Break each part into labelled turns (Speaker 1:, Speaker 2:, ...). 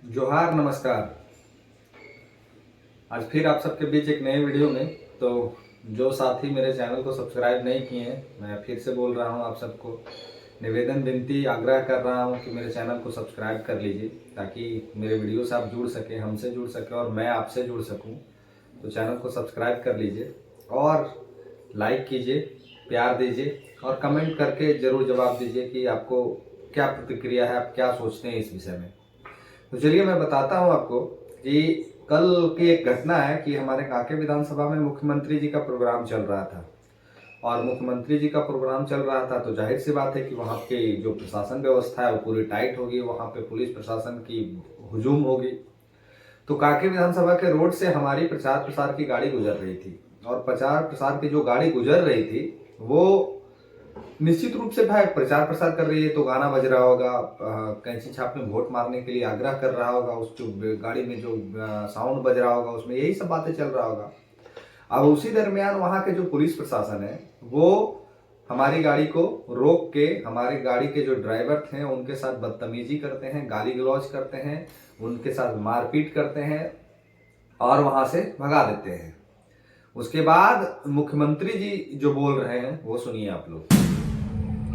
Speaker 1: जोहार नमस्कार। आज फिर आप सबके बीच एक नए वीडियो में। तो जो साथी मेरे चैनल को सब्सक्राइब नहीं किए हैं, मैं फिर से बोल रहा हूं, आप सबको निवेदन विनती आग्रह कर रहा हूं कि मेरे चैनल को सब्सक्राइब कर लीजिए ताकि मेरे वीडियो से आप जुड़ सकें, हमसे जुड़ सकें और मैं आपसे जुड़ सकूं। तो चैनल को सब्सक्राइब कर लीजिए और लाइक कीजिए, प्यार दीजिए और कमेंट करके ज़रूर जवाब दीजिए कि आपको क्या प्रतिक्रिया है, आप क्या सोचते हैं इस विषय में। तो चलिए मैं बताता हूं आपको कि कल की एक घटना है कि हमारे कांके विधानसभा में मुख्यमंत्री जी का प्रोग्राम चल रहा था और मुख्यमंत्री जी का प्रोग्राम चल रहा था तो जाहिर सी बात है कि वहाँ पे जो प्रशासन व्यवस्था है वो पूरी टाइट होगी, वहाँ पे पुलिस प्रशासन की हुजूम होगी। तो कांके विधानसभा के रोड से हमारी प्रचार प्रसार की गाड़ी गुजर रही थी और प्रचार प्रसार की जो गाड़ी गुजर रही थी वो निश्चित रूप से भाई प्रचार प्रसार कर रही है तो गाना बज रहा होगा, कैंची छाप में वोट मारने के लिए आग्रह कर रहा होगा, उस जो गाड़ी में जो साउंड बज रहा होगा उसमें यही सब बातें चल रहा होगा। अब उसी दरमियान वहां के जो पुलिस प्रशासन है वो हमारी गाड़ी को रोक के हमारी गाड़ी के जो ड्राइवर थे उनके साथ बदतमीजी करते हैं, गाली गलौज करते हैं, उनके साथ मारपीट करते हैं और वहां से भगा देते हैं। उसके बाद मुख्यमंत्री जी जो बोल रहे हैं वो सुनिए आप लोग।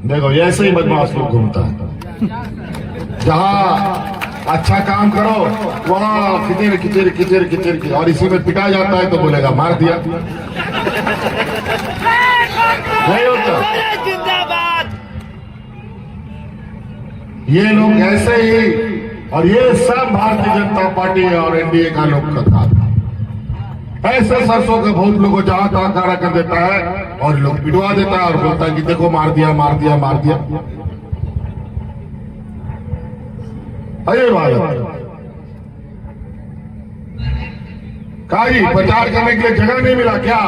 Speaker 2: देखो ये ऐसे ही बदमाश लोग घूमता है, जहाँ अच्छा काम करो वहाँ किचर किचर किचर किचर की, और इसी में पिटा जाता है तो बोलेगा मार दिया। नहीं होता। ये लोग ऐसे ही, और ये सब भारतीय जनता पार्टी और एनडीए का लोग का था। ऐसे सरसों का बहुत लोगों जहां तहां खड़ा कर देता है और लोग पिटवा देता है और बोलता है कि देखो मार दिया मार दिया मार दिया। अरे बात काजी प्रचार करने के लिए जगह नहीं मिला क्या?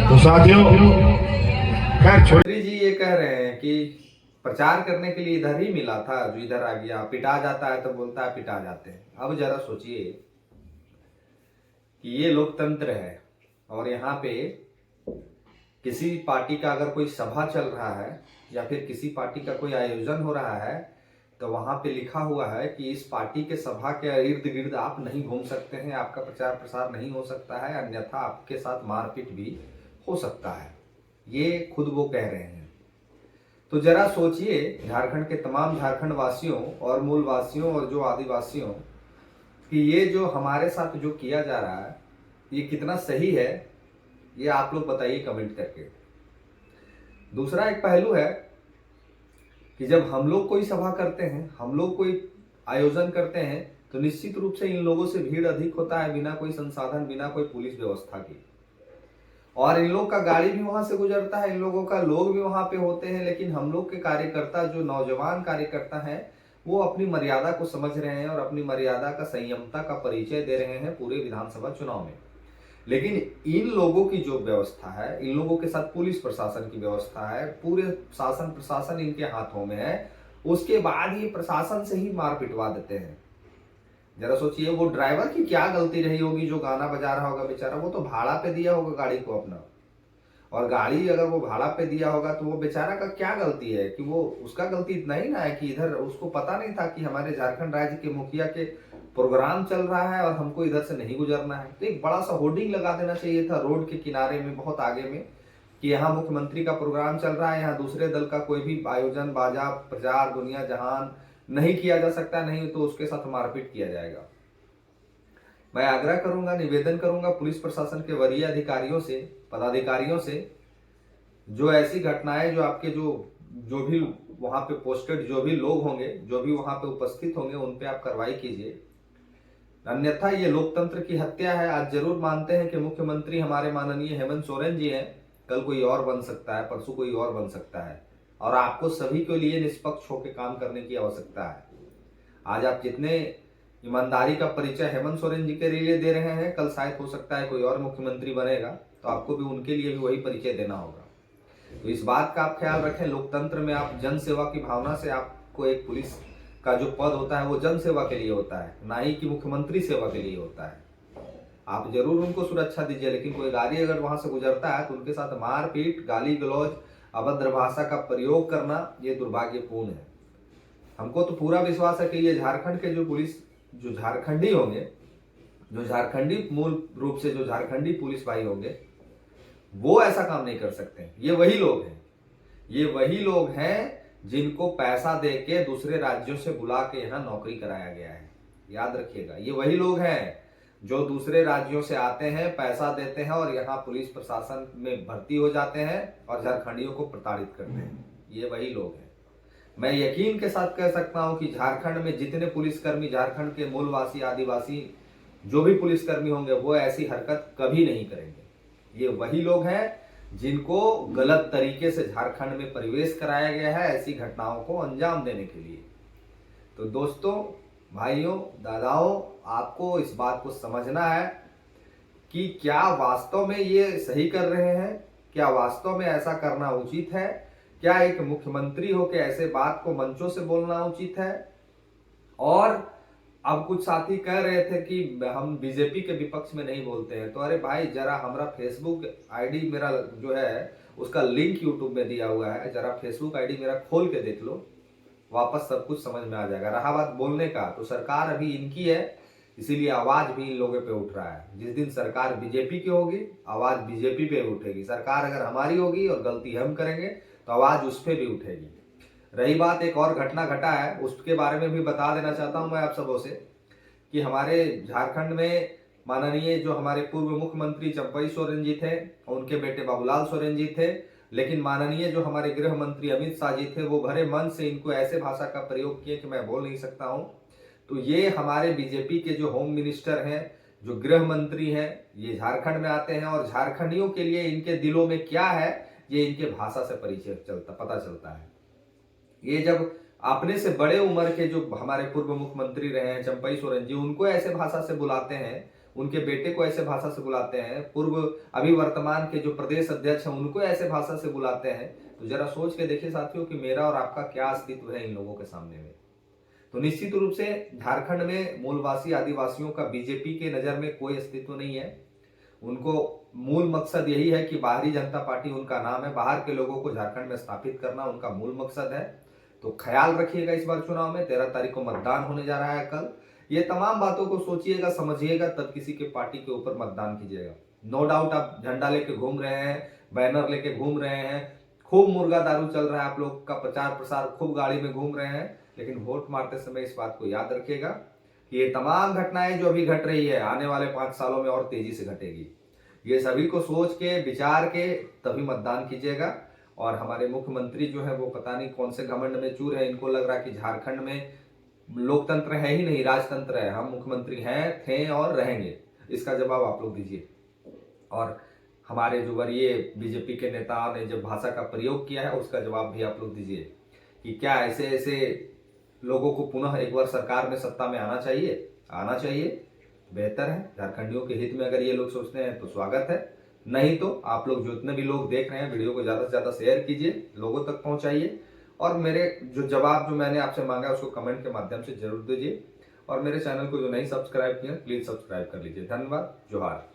Speaker 2: तो साथियों खैर
Speaker 1: छोड़ी जी ये कह रहे हैं कि प्रचार करने के लिए इधर ही मिला था, जो इधर आ गया पिटा जाता है तो बोलता है पिटा जाते हैं। अब जरा सोचिए कि ये लोकतंत्र है और यहाँ पे किसी पार्टी का अगर कोई सभा चल रहा है या फिर किसी पार्टी का कोई आयोजन हो रहा है तो वहां पे लिखा हुआ है कि इस पार्टी के सभा के इर्द गिर्द आप नहीं घूम सकते हैं, आपका प्रचार प्रसार नहीं हो सकता है, अन्यथा आपके साथ मारपीट भी हो सकता है। ये खुद वो कह रहे हैं। तो जरा सोचिए झारखंड के तमाम झारखंड वासियों और मूल वासियों और जो आदिवासियों कि ये जो हमारे साथ जो किया जा रहा है ये कितना सही है, ये आप लोग बताइए कमेंट करके। दूसरा एक पहलू है कि जब हम लोग कोई सभा करते हैं, हम लोग कोई आयोजन करते हैं तो निश्चित रूप से इन लोगों से भीड़ अधिक होता है, बिना कोई संसाधन, बिना कोई पुलिस व्यवस्था की। और इन लोग का गाड़ी भी वहां से गुजरता है, इन लोगों का लोग भी वहां पे होते हैं, लेकिन हम लोग के कार्यकर्ता जो नौजवान कार्यकर्ता हैं वो अपनी मर्यादा को समझ रहे हैं और अपनी मर्यादा का, संयमता का परिचय दे रहे हैं पूरे विधानसभा चुनाव में। लेकिन इन लोगों की जो व्यवस्था है, इन लोगों के साथ पुलिस प्रशासन की व्यवस्था है, पूरे शासन प्रशासन इनके हाथों में है, उसके बाद ये प्रशासन से ही मार पिटवा देते हैं। जरा सोचिए वो ड्राइवर की क्या गलती रही होगी जो गाना बजा रहा होगा बेचारा, वो तो भाड़ा पे दिया होगा गाड़ी को अपना, और गाड़ी अगर वो भाड़ा पे दिया होगा तो वो बेचारा का क्या गलती है कि वो, उसका गलती इतना ही ना है कि इधर उसको पता नहीं था कि हमारे झारखंड राज्य के मुखिया के प्रोग्राम चल रहा है और हमको इधर से नहीं गुजरना है। तो एक बड़ा सा होर्डिंग लगा देना चाहिए था रोड के किनारे में, बहुत आगे में, कि यहाँ मुख्यमंत्री का प्रोग्राम चल रहा है, यहाँ दूसरे दल का कोई भी आयोजन, बाजा, प्रचार, दुनिया जहान नहीं किया जा सकता, नहीं तो उसके साथ मारपीट किया जाएगा। मैं आग्रह करूंगा, निवेदन करूंगा पुलिस प्रशासन के वरीय अधिकारियों से, पदाधिकारियों से, जो ऐसी घटनाएं, जो आपके जो भी वहां पे पोस्टेड जो भी लोग होंगे, जो भी वहां पे उपस्थित होंगे, उन पे आप कार्रवाई कीजिए। अन्यथा ये लोकतंत्र की हत्या है। आज जरूर मानते हैं कि मुख्यमंत्री हमारे माननीय हेमंत सोरेन जी हैं, कल कोई और बन सकता है, परसों कोई और बन सकता है, और आपको सभी के लिए निष्पक्ष होकर काम करने की आवश्यकता है। आज आप जितने ईमानदारी का परिचय हेमंत सोरेन जी के लिए दे रहे हैं, कल शायद हो सकता है कोई और मुख्यमंत्री बनेगा तो आपको भी उनके लिए भी वही परिचय देना होगा। तो इस बात का आप ख्याल रखें। लोकतंत्र में आप जन सेवा की भावना से, आपको एक पुलिस का जो पद होता है वो जन सेवा के लिए होता है, ना ही कि मुख्यमंत्री सेवा के लिए होता है। आप जरूर उनको सुरक्षा दीजिए, लेकिन कोई गाड़ी अगर वहां से गुजरता है तो उनके साथ मारपीट, गाली गलौज, अभद्र भाषा का प्रयोग करना ये दुर्भाग्यपूर्ण है। हमको तो पूरा विश्वास है कि ये झारखंड के जो पुलिस, जो झारखंडी होंगे, जो झारखंडी मूल रूप से जो झारखंडी पुलिस भाई होंगे, वो ऐसा काम नहीं कर सकते। ये वही लोग हैं, ये वही लोग हैं जिनको पैसा देके दूसरे राज्यों से बुला के यहाँ नौकरी कराया गया है। याद रखिएगा, ये वही लोग हैं जो दूसरे राज्यों से आते हैं, पैसा देते हैं और यहाँ पुलिस प्रशासन में भर्ती हो जाते हैं और झारखंडियों को प्रताड़ित करते हैं। ये वही लोग हैं। मैं यकीन के साथ कह सकता हूं कि झारखंड में जितने पुलिसकर्मी, झारखंड के मूलवासी, आदिवासी जो भी पुलिसकर्मी होंगे, वो ऐसी हरकत कभी नहीं करेंगे। ये वही लोग हैं जिनको गलत तरीके से झारखंड में प्रवेश कराया गया है ऐसी घटनाओं को अंजाम देने के लिए। तो दोस्तों, भाइयों, दादाओं, आपको इस बात को समझना है कि क्या वास्तव में ये सही कर रहे हैं, क्या वास्तव में ऐसा करना उचित है, क्या एक मुख्यमंत्री होकर ऐसे बात को मंचों से बोलना उचित है। और अब कुछ साथी कह रहे थे कि हम बीजेपी के विपक्ष में नहीं बोलते हैं, तो अरे भाई जरा हमारा फेसबुक आईडी मेरा जो है उसका लिंक यूट्यूब में दिया हुआ है, जरा फेसबुक आईडी मेरा खोल के देख लो, वापस सब कुछ समझ में आ जाएगा। रहा बात बोलने का, तो सरकार अभी इनकी है, इसीलिए आवाज भी इन लोगों पे उठ रहा है। जिस दिन सरकार बीजेपी की होगी, आवाज बीजेपी पे उठेगी। सरकार अगर हमारी होगी और गलती हम करेंगे तो आवाज उस पर भी उठेगी। रही बात, एक और घटना घटा है, उसके बारे में भी बता देना चाहता हूं मैं आप सबों से कि हमारे झारखंड में माननीय जो हमारे पूर्व मुख्यमंत्री चंपई सोरेन जी थे, उनके बेटे बाबूलाल सोरेन जी थे, लेकिन माननीय जो हमारे गृह मंत्री अमित शाह जी थे, वो भरे मन से इनको ऐसे भाषा का प्रयोग किए कि मैं बोल नहीं सकता हूं। तो ये हमारे बीजेपी के जो होम मिनिस्टर हैं, जो गृह मंत्री हैं, ये झारखंड में आते हैं और झारखंडियों के लिए इनके दिलों में क्या है ये इनके भाषा से पता चलता है। ये जब अपने से बड़े उम्र के जो हमारे पूर्व मुख्यमंत्री रहे हैं चंपई सोरेन जी, उनको ऐसे भाषा से बुलाते हैं, उनके बेटे को ऐसे भाषा से बुलाते हैं, पूर्व अभी वर्तमान के जो प्रदेश अध्यक्ष हैं उनको ऐसे भाषा से बुलाते हैं, तो जरा सोच के देखिए साथियों कि मेरा और आपका क्या अस्तित्व है इन लोगों के सामने में। तो निश्चित रूप से झारखंड में मूलवासी आदिवासियों का बीजेपी के नजर में कोई अस्तित्व नहीं है। उनको मूल मकसद यही है कि बाहरी जनता पार्टी उनका नाम है, बाहर के लोगों को झारखंड में स्थापित करना उनका मूल मकसद है। तो ख्याल रखिएगा, इस बार चुनाव में 13 तारीख को मतदान होने जा रहा है कल। ये तमाम बातों को सोचिएगा, समझिएगा, तब किसी के पार्टी के ऊपर मतदान कीजिएगा। नो डाउट आप झंडा लेके घूम रहे हैं, बैनर लेके घूम रहे हैं, खूब मुर्गा दारू चल रहा है, आप लोग का प्रचार प्रसार, खूब गाड़ी में घूम रहे हैं, लेकिन वोट मारते समय इस बात को याद रखिएगा कि ये तमाम घटनाएं जो अभी घट रही है आने वाले 5 सालों में और तेजी से घटेगी। ये सभी को सोच के, विचार के तभी मतदान कीजिएगा। और हमारे मुख्यमंत्री जो है वो पता नहीं कौन से घमंड में चूर है, इनको लग रहा कि झारखंड में लोकतंत्र है ही नहीं, राजतंत्र है। हम मुख्यमंत्री हैं, थे और रहेंगे, इसका जवाब आप लोग दीजिए। और हमारे जो वरीय बीजेपी के नेता ने जब भाषा का प्रयोग किया है उसका जवाब भी आप लोग दीजिए कि क्या ऐसे ऐसे लोगों को पुनः एक बार सरकार में सत्ता में आना चाहिए। बेहतर है, झारखंडियों के हित में अगर ये लोग सोचते हैं तो स्वागत है, नहीं तो आप लोग जितने भी लोग देख रहे हैं वीडियो को ज्यादा से ज्यादा शेयर कीजिए, लोगों तक पहुंचाइए। और मेरे जो जवाब जो मैंने आपसे मांगा उसको कमेंट के माध्यम से जरूर दीजिए। और मेरे चैनल को जो नहीं सब्सक्राइब किया प्लीज सब्सक्राइब कर लीजिए। धन्यवाद, जोहार।